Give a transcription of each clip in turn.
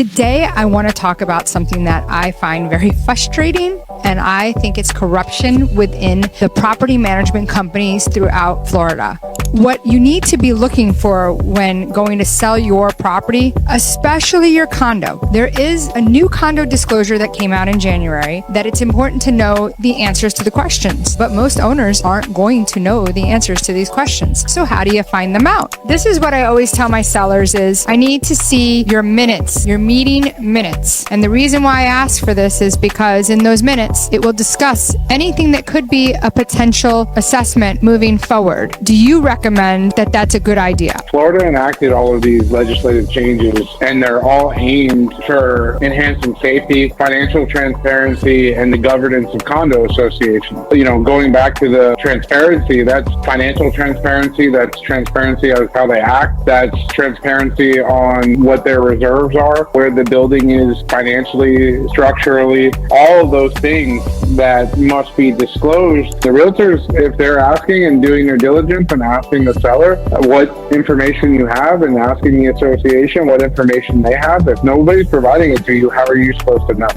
Today, I want to talk about something that I find very frustrating, and I think it's corruption within the property management companies throughout Florida. What you need to be looking for when going to sell your property, especially your condo. There is a new condo disclosure that came out in January that it's important to know the answers to the questions, but most owners aren't going to know the answers to these questions. So how do you find them out? This is what I always tell my sellers is I need to see your minutes, your meeting minutes. And the reason why I ask for this is because in those minutes, it will discuss anything that could be a potential assessment moving forward. Do you recommend that that's a good idea? Florida enacted all of these legislative changes, and they're all aimed for enhancing safety, financial transparency, and the governance of condo associations. You know, going back to the transparency, that's financial transparency, that's transparency of how they act, that's transparency on what their reserves are, where the building is financially, structurally, all of those things that must be disclosed. The realtors, if they're asking and doing their diligence and asking the seller what information you have and asking the association what information they have, if nobody's providing it to you, how are you supposed to know?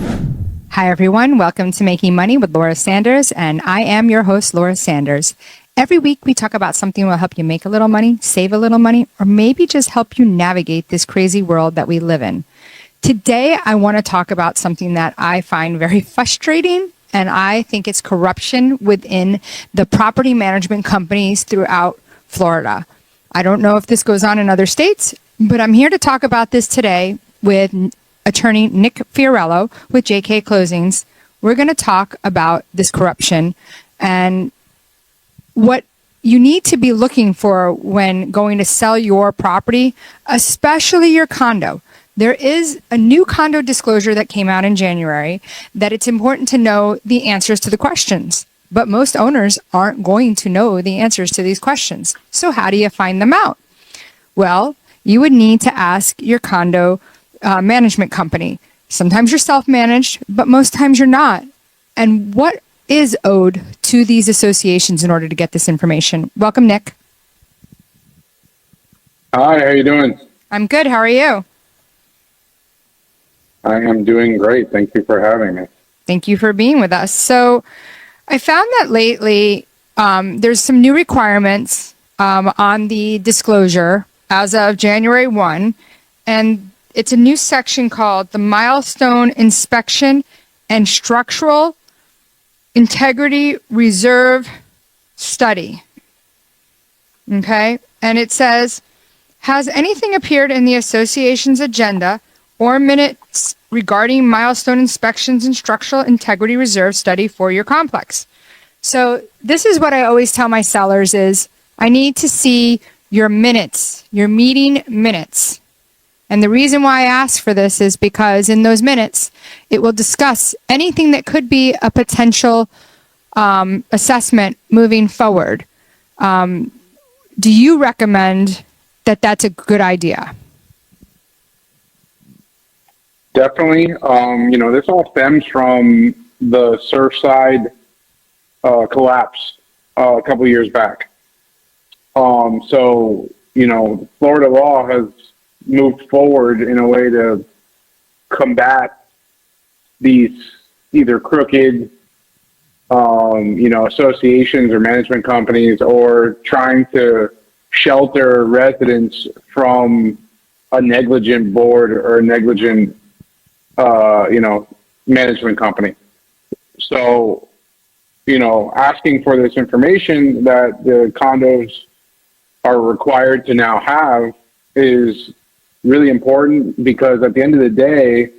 Hi, everyone. Welcome to Making Money with Laura Sanders, and I am your host, Laura Sanders. Every week, we talk about something that will help you make a little money, save a little money, or maybe just help you navigate this crazy world that we live in. Today, I want to talk about something that I find very frustrating, and I think it's corruption within the property management companies throughout Florida. I don't know if this goes on in other states, but I'm here to talk about this today with attorney Nick Fiorello with JK Closings. We're going to talk about this corruption and what you need to be looking for when going to sell your property, especially your condo. There is a new condo disclosure that came out in January that it's important to know the answers to the questions, but most owners aren't going to know the answers to these questions. So how do you find them out? Well, you would need to ask your condo management company. Sometimes you're self-managed, but most times you're not. And what is owed to these associations in order to get this information? Welcome, Nick. Hi, how you doing? I'm good. How are you? I am doing great. Thank you for having me. Thank you for being with us. So I found that lately there's some new requirements on the disclosure as of January 1, and it's a new section called the Milestone Inspection and Structural Integrity Reserve Study. Okay? And it says, has anything appeared in the association's agenda or minutes regarding milestone inspections and structural integrity reserve study for your complex? So this is what I always tell my sellers is I need to see your minutes, your meeting minutes. And the reason why I ask for this is because in those minutes, it will discuss anything that could be a potential assessment moving forward. Do you recommend that that's a good idea? Definitely. This all stems from the Surfside collapse a couple years back. Florida law has moved forward in a way to combat these either crooked, associations or management companies, or trying to shelter residents from a negligent board or a negligent, management company. So, asking for this information that the condos are required to now have is really important, because at the end of the day,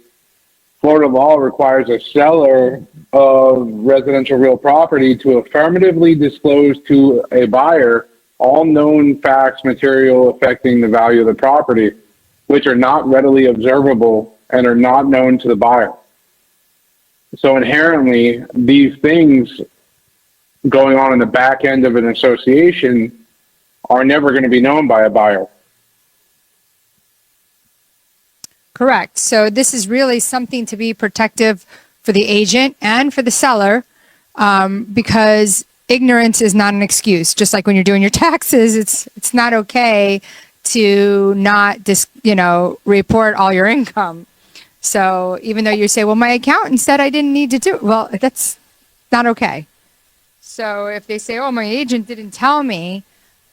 Florida law requires a seller of residential real property to affirmatively disclose to a buyer all known facts, material affecting the value of the property, which are not readily observable and are not known to the buyer. So inherently, these things going on in the back end of an association are never going to be known by a buyer. Correct. So this is really something to be protective for the agent and for the seller, because ignorance is not an excuse. Just like when you're doing your taxes, it's not okay to not report all your income. So even though you say, well, my accountant said I didn't need to do it, well, that's not okay. So if they say, oh, my agent didn't tell me,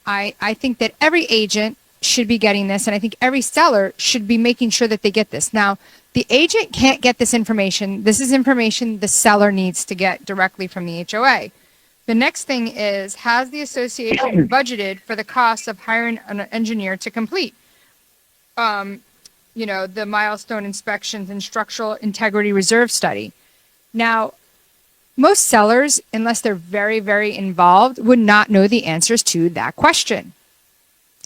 I think that every agent should be getting this, and I think every seller should be making sure that they get this. Now, the agent can't get this information. This is information the seller needs to get directly from the HOA. The next thing is, has the association budgeted for the cost of hiring an engineer to complete, the milestone inspections and structural integrity reserve study? Now, most sellers, unless they're very, very involved, would not know the answers to that question.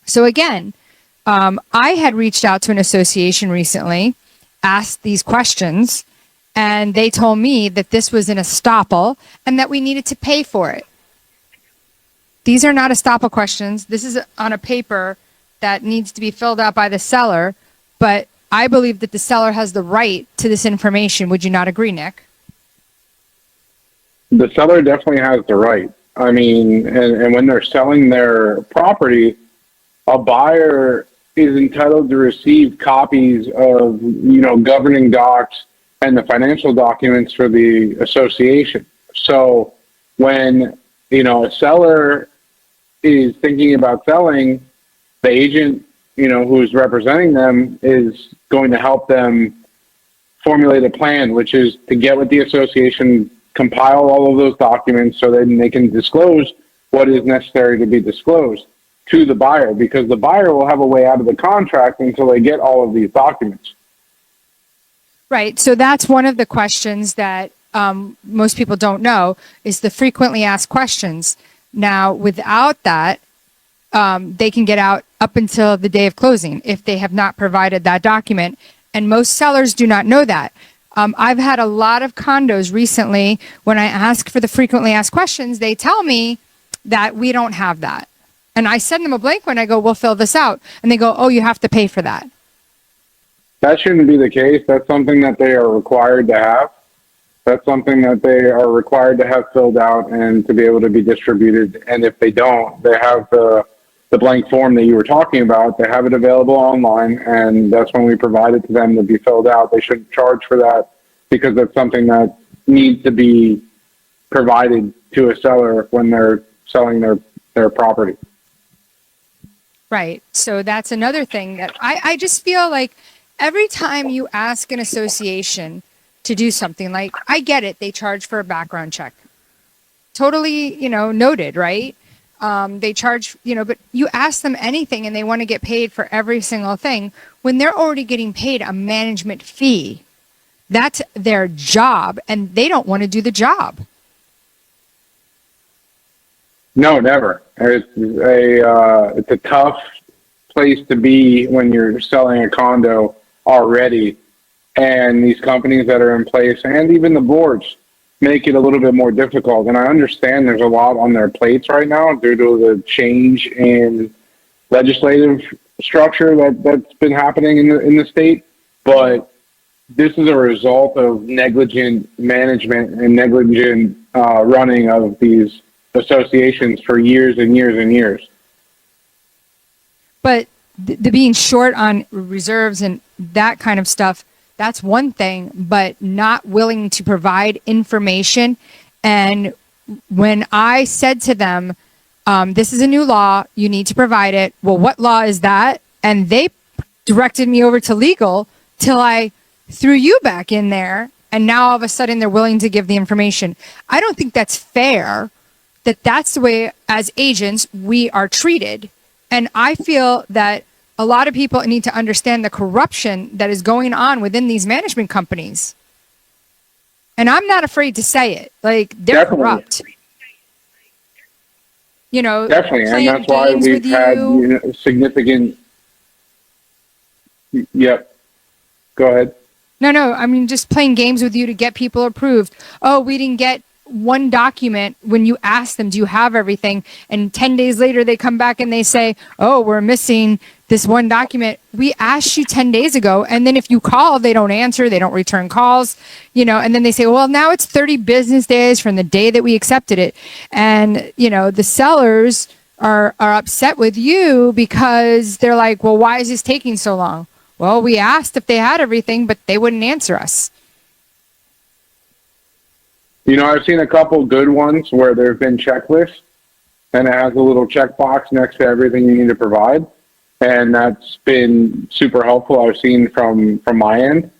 So again, I had reached out to an association recently, asked these questions, and they told me that this was an estoppel and that we needed to pay for it. These are not estoppel questions. This is on a paper that needs to be filled out by the seller, but I believe that the seller has the right to this information. Would you not agree, Nick? The seller definitely has the right. I mean, and when they're selling their property, a buyer is entitled to receive copies of, governing docs and the financial documents for the association. So when, a seller is thinking about selling, the agent, who's representing them is going to help them formulate a plan, which is to get with the association, compile all of those documents so then they can disclose what is necessary to be disclosed to the buyer, because the buyer will have a way out of the contract until they get all of these documents. Right. So that's one of the questions that most people don't know, is the frequently asked questions. Now, without that, they can get out up until the day of closing if they have not provided that document. And most sellers do not know that. I've had a lot of condos recently, when I ask for the frequently asked questions, they tell me that we don't have that. And I send them a blank one. I go, we'll fill this out. And they go, oh, you have to pay for that. That shouldn't be the case. That's something that they are required to have. That's something that they are required to have filled out and to be able to be distributed. And if they don't, they have the blank form that you were talking about. They have it available online, and that's when we provide it to them to be filled out. They shouldn't charge for that, because that's something that needs to be provided to a seller when they're selling their property. Right. So that's another thing that I just feel like every time you ask an association to do something, like, I get it, they charge for a background check. Totally, noted, right? They charge, but you ask them anything and they want to get paid for every single thing when they're already getting paid a management fee. That's their job, and they don't want to do the job. No, never. It's a tough place to be when you're selling a condo already, and these companies that are in place, and even the boards, make it a little bit more difficult. And I understand there's a lot on their plates right now due to the change in legislative structure that's been happening in the state, but this is a result of negligent management and negligent running of these associations for years and years and years. But the being short on reserves and that kind of stuff, that's one thing, but not willing to provide information. And when I said to them, this is a new law, you need to provide it. Well, what law is that? And they directed me over to legal till I threw you back in there. And now all of a sudden they're willing to give the information. I don't think that's fair, that's the way as agents we are treated. And I feel that a lot of people need to understand the corruption that is going on within these management companies. And I'm not afraid to say it. Like, they're Definitely. corrupt. Definitely. And that's why we've had significant. Yep. Go ahead. No. I mean, just playing games with you to get people approved. Oh, we didn't get one document when you ask them, do you have everything? And 10 days later, they come back and they say, oh, we're missing this one document. We asked you 10 days ago. And then if you call, they don't answer, they don't return calls, and then they say, well, now it's 30 business days from the day that we accepted it. And, the sellers are upset with you because they're like, well, why is this taking so long? well, we asked if they had everything, but they wouldn't answer us. You know, I've seen a couple good ones where there have been checklists and it has a little checkbox next to everything you need to provide. And that's been super helpful, I've seen from my end.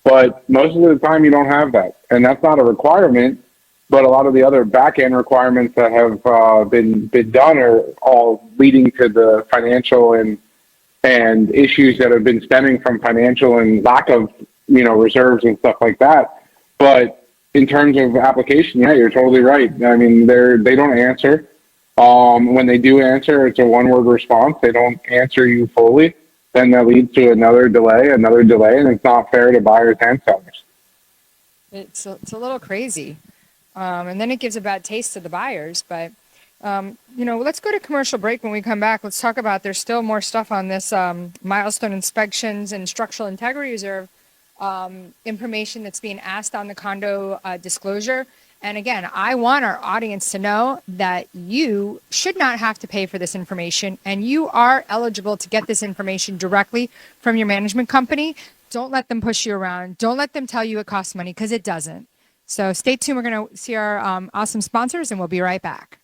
But most of the time you don't have that. And that's not a requirement, but a lot of the other back end requirements that have been done are all leading to the financial and issues that have been stemming from financial and lack of, you know, reserves and stuff like that. But in terms of application, yeah, you're totally right. I mean, they don't answer. When they do answer, it's a one-word response. They don't answer you fully. Then that leads to another delay, and it's not fair to buyers and sellers. It's a little crazy. And then it gives a bad taste to the buyers. But, you know, let's go to commercial break. When we come back, let's talk about, there's still more stuff on this milestone inspections and structural integrity reserve information that's being asked on the condo disclosure. And again, I want our audience to know that you should not have to pay for this information, and you are eligible to get this information directly from your management company. Don't let them push you around. Don't let them tell you it costs money, because it doesn't. So stay tuned. We're going to see our awesome sponsors, and we'll be right back.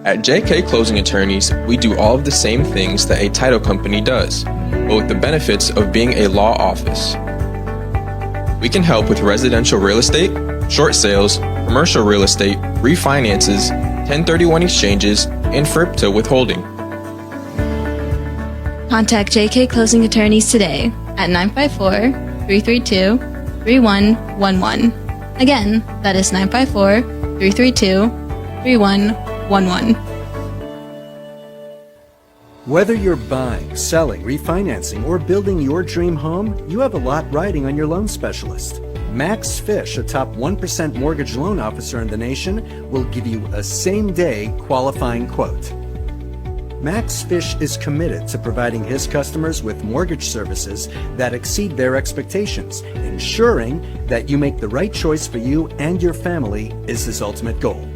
At JK Closing Attorneys, we do all of the same things that a title company does, but with the benefits of being a law office. We can help with residential real estate, short sales, commercial real estate, refinances, 1031 exchanges, and FRIPTA withholding. Contact JK Closing Attorneys today at 954-332-3111. Again, that is 954-332-3111. Whether you're buying, selling, refinancing, or building your dream home, you have a lot riding on your loan specialist. Max Fish, a top 1% mortgage loan officer in the nation, will give you a same-day qualifying quote. Max Fish is committed to providing his customers with mortgage services that exceed their expectations. Ensuring that you make the right choice for you and your family is his ultimate goal.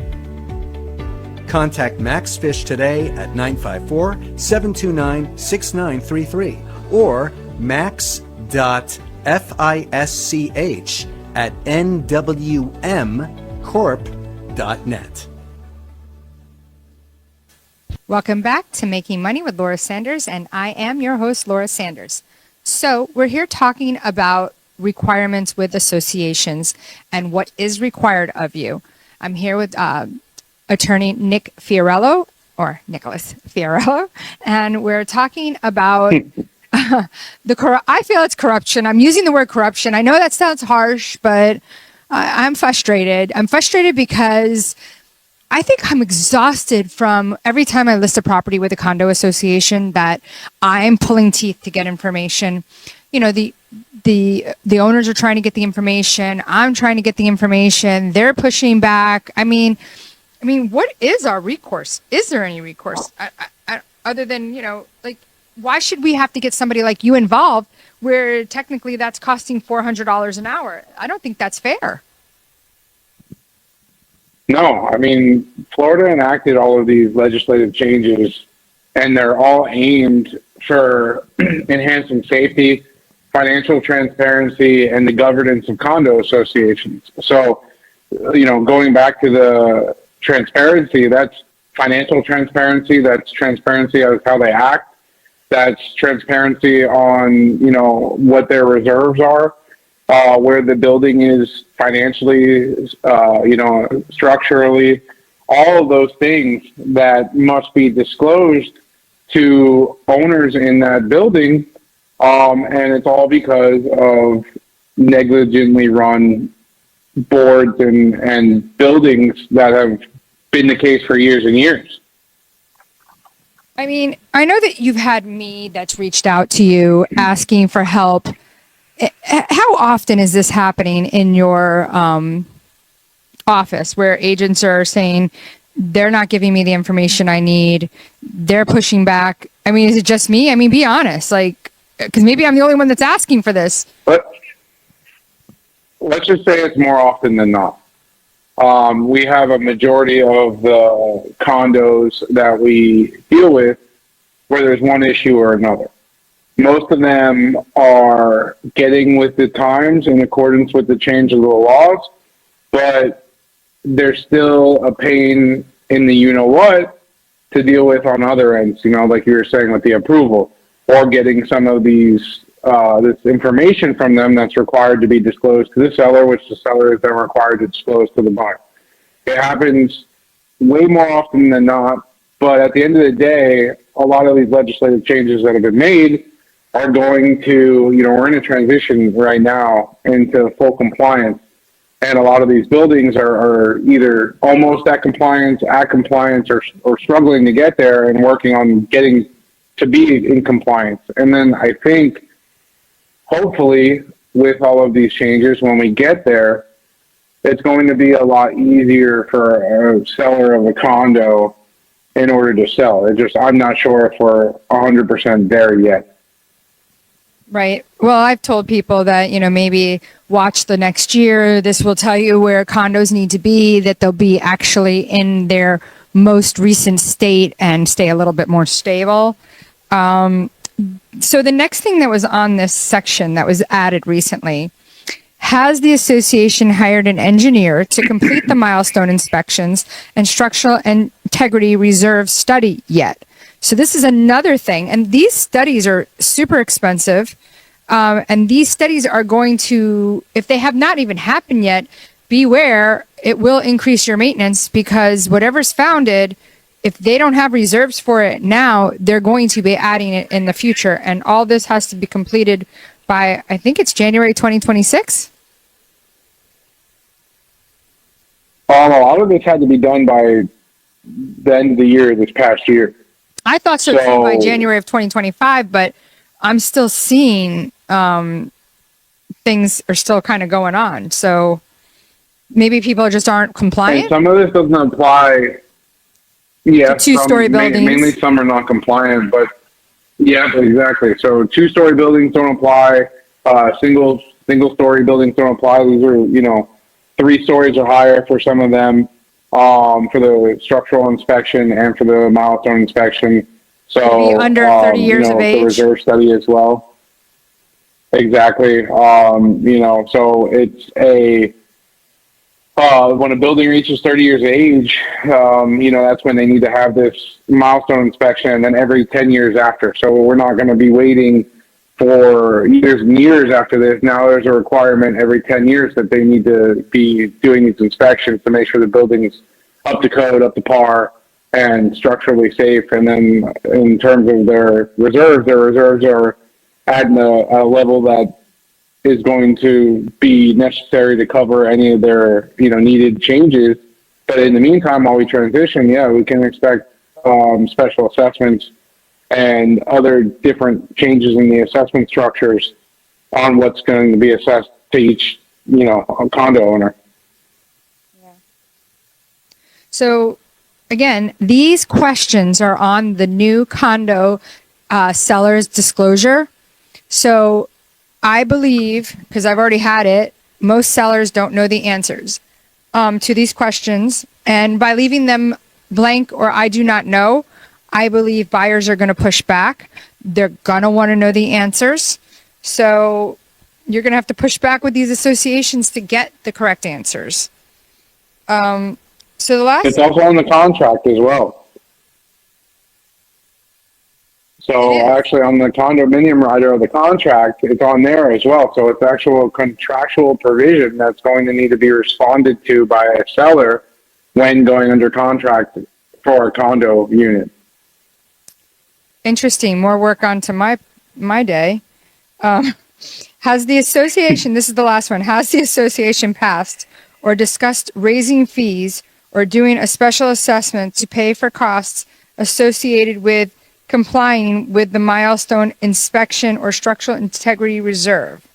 Contact Max Fish today at 954-729-6933 or max.fisch@nwmcorp.net. Welcome back to Making Money with Laura Sanders, and I am your host, Laura Sanders. So we're here talking about requirements with associations and what is required of you. I'm here with attorney Nick Fiorello, or Nicholas Fiorello, and we're talking about I feel it's corruption. I'm using the word corruption. I know that sounds harsh, but I'm frustrated. I'm frustrated because I think I'm exhausted from every time I list a property with a condo association that I'm pulling teeth to get information. You know, the owners are trying to get the information. I'm trying to get the information. They're pushing back. I mean, what is our recourse? Is there any recourse other than, you know, like, why should we have to get somebody like you involved where technically that's costing $400 an hour? I don't think that's fair. No, I mean, Florida enacted all of these legislative changes, and they're all aimed for enhancing safety, financial transparency, and the governance of condo associations. So, you know, going back to the transparency, that's financial transparency, that's transparency as how they act, that's transparency on, you know, what their reserves are, where the building is financially, you know, structurally, all of those things that must be disclosed to owners in that building. And it's all because of negligently run boards and buildings that have been the case for years and years. I mean, I know that you've had me that's reached out to you asking for help. How often is this happening in your office where agents are saying they're not giving me the information I need? They're pushing back. I mean, is it just me? I mean, be honest, like, because maybe I'm the only one that's asking for this. But let's just say it's more often than not. We have a majority of the condos that we deal with where there's one issue or another. Most of them are getting with the times in accordance with the change of the laws, but there's still a pain in the you-know-what to deal with on other ends, like you were saying with the approval, or getting some of these this information from them that's required to be disclosed to the seller, which the seller is then required to disclose to the buyer. It happens way more often than not, but at the end of the day, a lot of these legislative changes that have been made are going to, we're in a transition right now into full compliance. And a lot of these buildings are either almost at compliance, or struggling to get there and working on getting to be in compliance. And then I think, hopefully, with all of these changes, when we get there, it's going to be a lot easier for a seller of a condo in order to sell. I'm not sure if we're 100% there yet. Right. Well, I've told people that, maybe watch the next year. This will tell you where condos need to be, that they'll be actually in their most recent state and stay a little bit more stable. So the next thing that was on this section that was added recently, has the association hired an engineer to complete the milestone inspections and structural integrity reserve study yet? So this is another thing. And these studies are super expensive. And these studies are going to, if they have not even happened yet, beware, it will increase your maintenance, because whatever's founded, if they don't have reserves for it now, they're going to be adding it in the future. And all this has to be completed by, I think it's January 2026. A lot of this had to be done by the end of the year, this past year. I thought so too, by January of 2025, but I'm still seeing things are still kind of going on. So maybe people just aren't compliant. And some of this doesn't apply. Yeah, two-story buildings. Mainly some are not compliant, but yeah, exactly. So 2-story buildings don't apply. Single-story buildings don't apply. These are, 3 stories or higher for some of them, for the structural inspection and for the milestone inspection. So maybe under 30 years of age. The reserve study as well. Exactly. So it's when a building reaches 30 years of age, that's when they need to have this milestone inspection, and then every 10 years after. So we're not going to be waiting for years and years after this. Now there's a requirement every 10 years that they need to be doing these inspections to make sure the building is up to code, up to par, and structurally safe. And then in terms of their reserves are at a level that is going to be necessary to cover any of their, needed changes. But in the meantime, while we transition, we can expect special assessments and other different changes in the assessment structures on what's going to be assessed to each, condo owner. Yeah. So again, these questions are on the new condo seller's disclosure. So I believe, because I've already had it, most sellers don't know the answers to these questions. And by leaving them blank or I do not know, I believe buyers are going to push back. They're going to want to know the answers. So you're going to have to push back with these associations to get the correct answers. So the last... It's also on the contract as well. So actually on the condominium rider of the contract, it's on there as well. So it's actual contractual provision that's going to need to be responded to by a seller when going under contract for a condo unit. Interesting. More work onto my day. Has the association, this is the last one, has the association passed or discussed raising fees or doing a special assessment to pay for costs associated with complying with the milestone inspection or structural integrity reserve?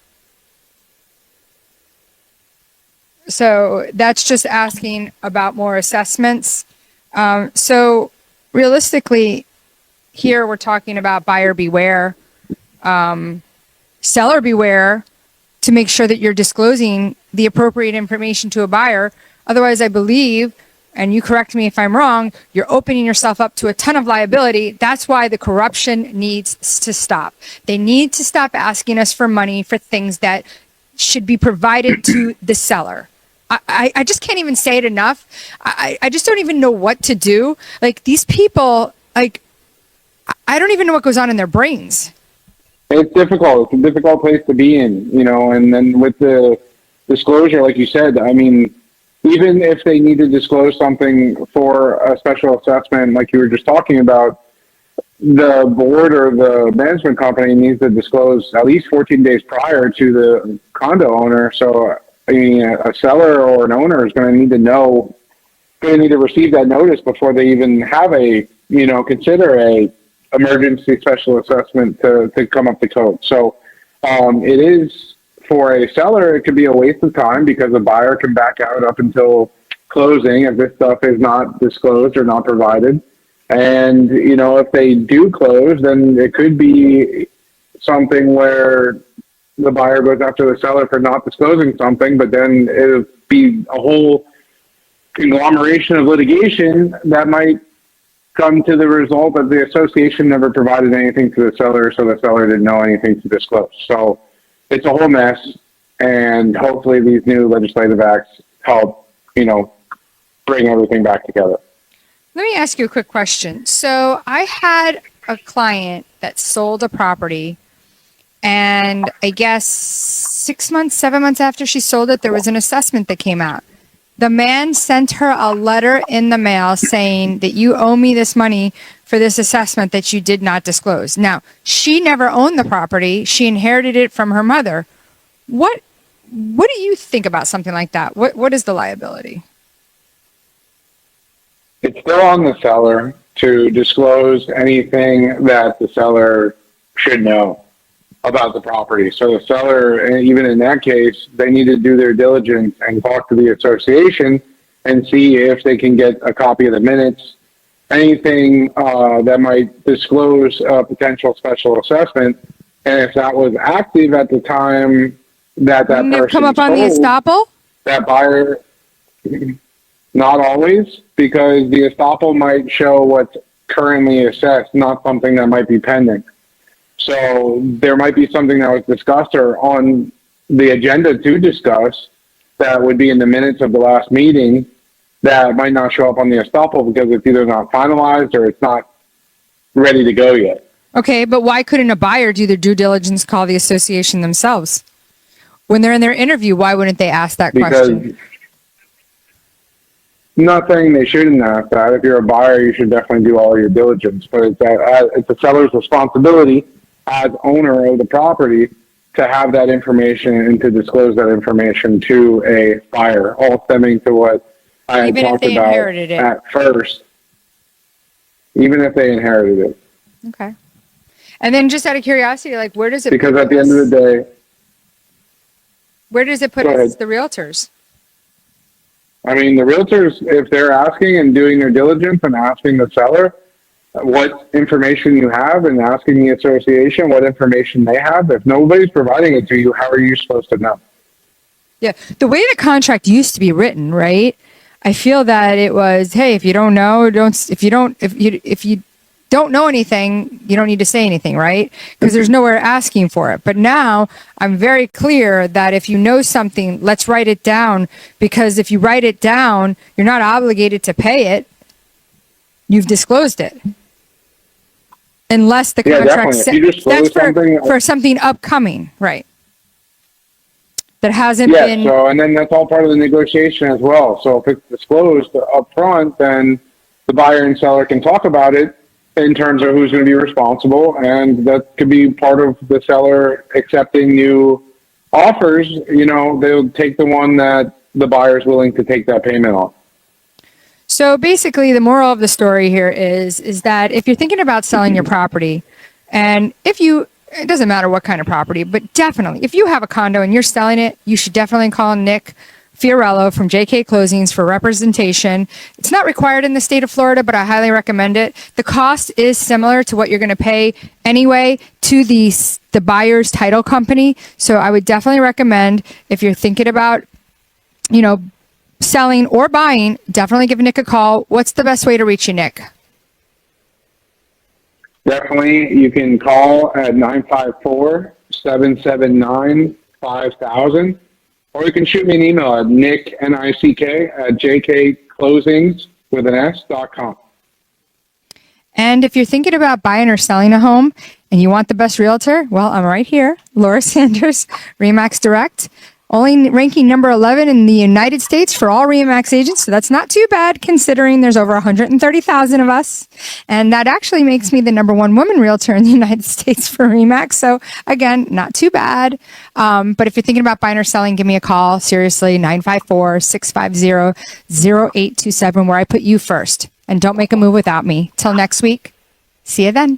So that's just asking about more assessments. So realistically, here we're talking about buyer beware, seller beware, to make sure that you're disclosing the appropriate information to a buyer. Otherwise, I believe and you correct me if I'm wrong, you're opening yourself up to a ton of liability. That's why the corruption needs to stop. They need to stop asking us for money for things that should be provided to the seller. I just can't even say it enough. I just don't even know what to do. Like, these people, like, I don't even know what goes on in their brains. It's difficult. It's a difficult place to be in, and then with the disclosure, like you said, I mean, even if they need to disclose something for a special assessment, like you were just talking about, the board or the management company needs to disclose at least 14 days prior to the condo owner. So, I mean, a seller or an owner is going to need to know, going to need to receive that notice before they even have consider a emergency special assessment to come up to code. So, it is, for a seller, it could be a waste of time because the buyer can back out up until closing if this stuff is not disclosed or not provided. And, if they do close, then it could be something where the buyer goes after the seller for not disclosing something, but then it'll be a whole conglomeration of litigation that might come to the result that the association never provided anything to the seller, so the seller didn't know anything to disclose. So it's a whole mess, and hopefully these new legislative acts help, bring everything back together. Let me ask you a quick question. So I had a client that sold a property, and I guess 6 months, 7 months after she sold it, there was an assessment that came out. The man sent her a letter in the mail saying that you owe me this money for this assessment that you did not disclose. Now, she never owned the property. She inherited it from her mother. What do you think about something like that? What is the liability? It's still on the seller to disclose anything that the seller should know about the property. So the seller, even in that case, they need to do their diligence and talk to the association and see if they can get a copy of the minutes, anything that might disclose a potential special assessment. And if that was active at the time that person come up on the sold, estoppel? that buyer, not always, because the estoppel might show what's currently assessed, not something that might be pending. So there might be something that was discussed or on the agenda to discuss that would be in the minutes of the last meeting that might not show up on the estoppel because it's either not finalized or it's not ready to go yet. Okay, but why couldn't a buyer do their due diligence, call the association themselves? When they're in their interview, why wouldn't they ask that question? I'm not saying they shouldn't ask that. If you're a buyer, you should definitely do all your diligence. But it's the seller's responsibility as owner of the property to have that information and to disclose that information to a buyer, all stemming to what I had talked about at first, even if they inherited it. Okay. And then just out of curiosity, like, where does it Because at the end of the day, where does it put us as the realtors? I mean, the realtors, if they're asking and doing their diligence and asking the seller what information you have and asking the association what information they have, if nobody's providing it to you, how are you supposed to know? Yeah. The way the contract used to be written, right? I feel that it was, hey, if you don't know, if you don't know anything, you don't need to say anything, right? Because there's nowhere asking for it. But now I'm very clear that if you know something, let's write it down, because if you write it down, you're not obligated to pay it. You've disclosed it. Unless the contract says that's for something upcoming, right? That hasn't been. Yeah, so, and then that's all part of the negotiation as well. So if it's disclosed up front, then the buyer and seller can talk about it in terms of who's going to be responsible, and that could be part of the seller accepting new offers. They'll take the one that the buyer is willing to take that payment on. So basically, the moral of the story here is that if you're thinking about selling your property, and it doesn't matter what kind of property, but definitely, if you have a condo and you're selling it, you should definitely call Nick Fiorello from JK Closings for representation. It's not required in the state of Florida, but I highly recommend it. The cost is similar to what you're going to pay anyway to the buyer's title company. So I would definitely recommend, if you're thinking about, selling, or buying, definitely give Nick a call. What's the best way to reach you, Nick? Definitely, you can call at 954-779-5000, or you can shoot me an email at nick@jkclosings.com. And if you're thinking about buying or selling a home and you want the best realtor, well, I'm right here, Laura Sanders, RE/MAX Direct. Only ranking number 11 in the United States for all RE/MAX agents. So that's not too bad considering there's over 130,000 of us. And that actually makes me the number one woman realtor in the United States for RE/MAX. So again, not too bad. But if you're thinking about buying or selling, give me a call. Seriously, 954-650-0827, where I put you first. And don't make a move without me. Till next week. See you then.